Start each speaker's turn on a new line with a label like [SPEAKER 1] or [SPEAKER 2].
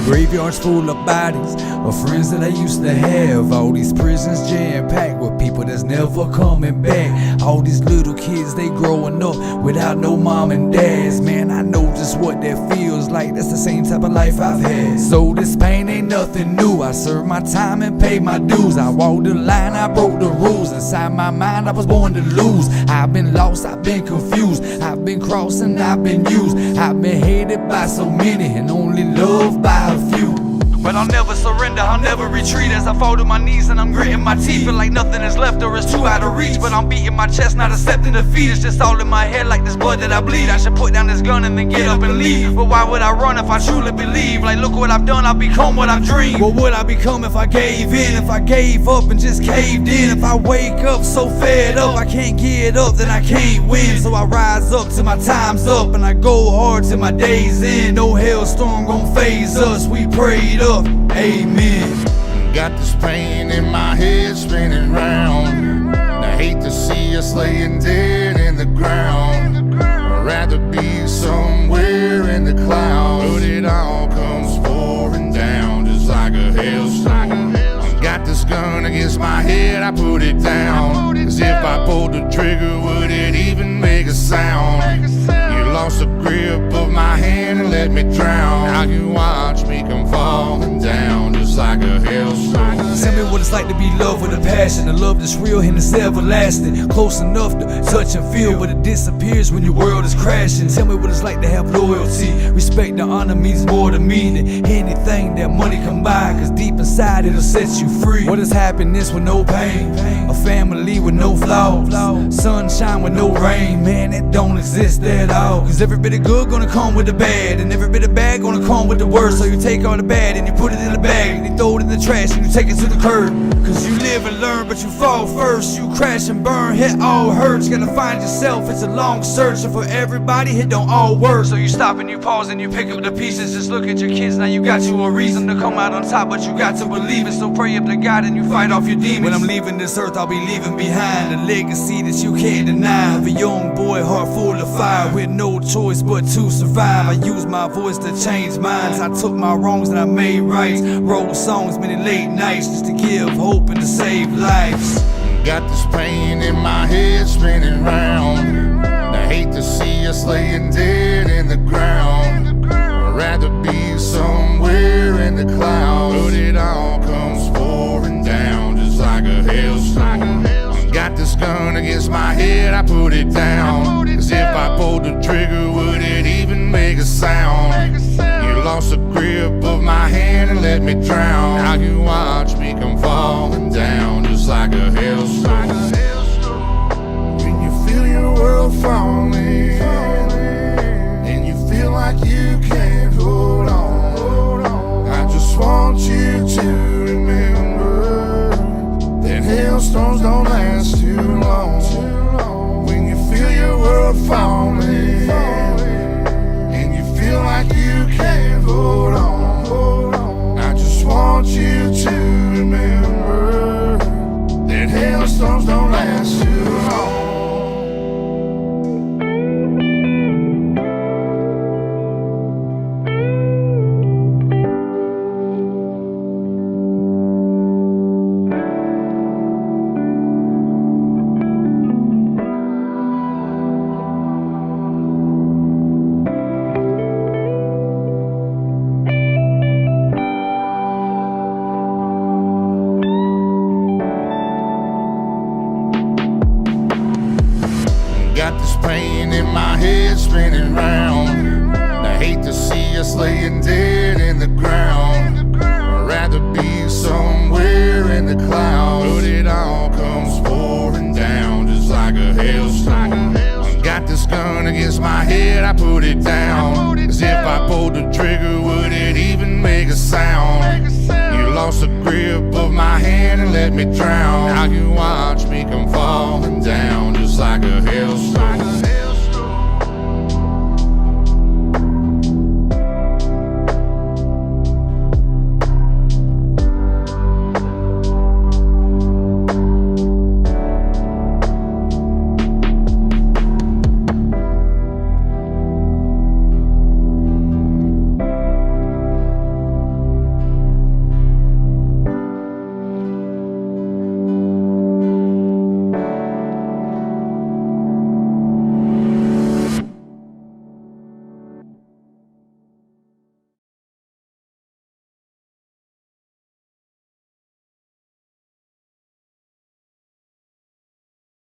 [SPEAKER 1] Graveyards full of bodies of friends that I used to have. All these prisons jam-packed with people that's never coming back. All these little kids, they growing up without no mom and dads. Man, I know just what that feels like. That's the same type of life I've had. So this pain ain't nothing new. I served my time and paid my dues. I walked the line, I broke the rules. Inside my mind, I was born to lose. I've been lost, I've been confused. I've been crossed and I've been used. I've been hated by so many and only loved by a few. But I'll never surrender, I'll never retreat. As I fall to my knees and I'm gritting my teeth. Feel like nothing is left or it's too out of reach. But I'm beating my chest, not accepting defeat. It's just all in my head like this blood that I bleed. I should put down this gun and then get up and leave. But why would I run if I truly believe? Like look what I've done, I've become what I've dreamed. What would I become if I gave in? If I gave up and just caved in? If I wake up so fed up I can't get up, then I can't win. So I rise up till my time's up and I go hard till my day's end. No hailstorm gon' phase us, we prayed up. Amen.
[SPEAKER 2] Got this pain in my head spinning round. I hate to see us laying dead in the ground. I'd rather be somewhere in the clouds. But it all comes pouring down just like a hailstorm. I got this gun against my head, I put it down. As if I pulled the trigger, would it even make a sound? You lost the grip of my hand and let me drown. Now you watch me come falling down just like a hailstorm.
[SPEAKER 1] Tell me what it's like to be loved with a passion, a love that's real and it's everlasting. Close enough to touch and feel, but it disappears when your world is crashing. Tell me what it's like to have loyalty. Respect and honor means more to me than anything that money can buy. Cause deep inside it'll set you free. What is happiness with no pain? A family with no flaws. Sunshine with no rain. Man, that don't exist at all. Cause every bit of good gonna come with the bad, and every bit of bad gonna come with the worst. So you take all the bad and you put it in a bag, and you throw it in the trash and you take it to the curb. Cause you live and learn, but you fall first. You crash and burn, hit all hurts. Gotta find yourself, it's a long search. And for everybody, it don't all work. So you stop and you pause and you pick up the pieces. Just look at your kids, now you got you a reason to come out on top. But you got to believe it, so pray up to God and you fight off your demons. When I'm leaving this earth, I'll be leaving behind a legacy that you can't deny. Of a young boy, heart full of fire, with no choice but to survive. I use my voice to change minds. I took my wrongs and I made rights. Wrote songs, many late nights, just to give hope and to save lives.
[SPEAKER 2] Got this pain in my head spinning round. I hate to see us laying dead in the ground. I'd rather be somewhere in the clouds. But it all comes pouring down just like a hailstorm. Got this gun against my head, I put it down. As if I pulled the trigger, would it even make a sound? You lost the grip of my hand and let me drown. Now you watch me come falling down just like a hailstorm. When you feel your world falling and you feel like you can't hold on, I just want you to remember that hailstorms don't last too long. When you feel your world falling and you feel like you can't hold on, I just want you to remember that hailstorms don't last too long. Got this pain in my head spinning round. I hate to see us laying dead in the ground. I'd rather be somewhere in the clouds. But it all comes pouring down just like a hailstorm. Got this gun against my head, I put it down. As if I pulled the trigger, would it even make a sound? You lost the grip of my hand and let me drown. Now you watch me come falling down just like a hailstorm.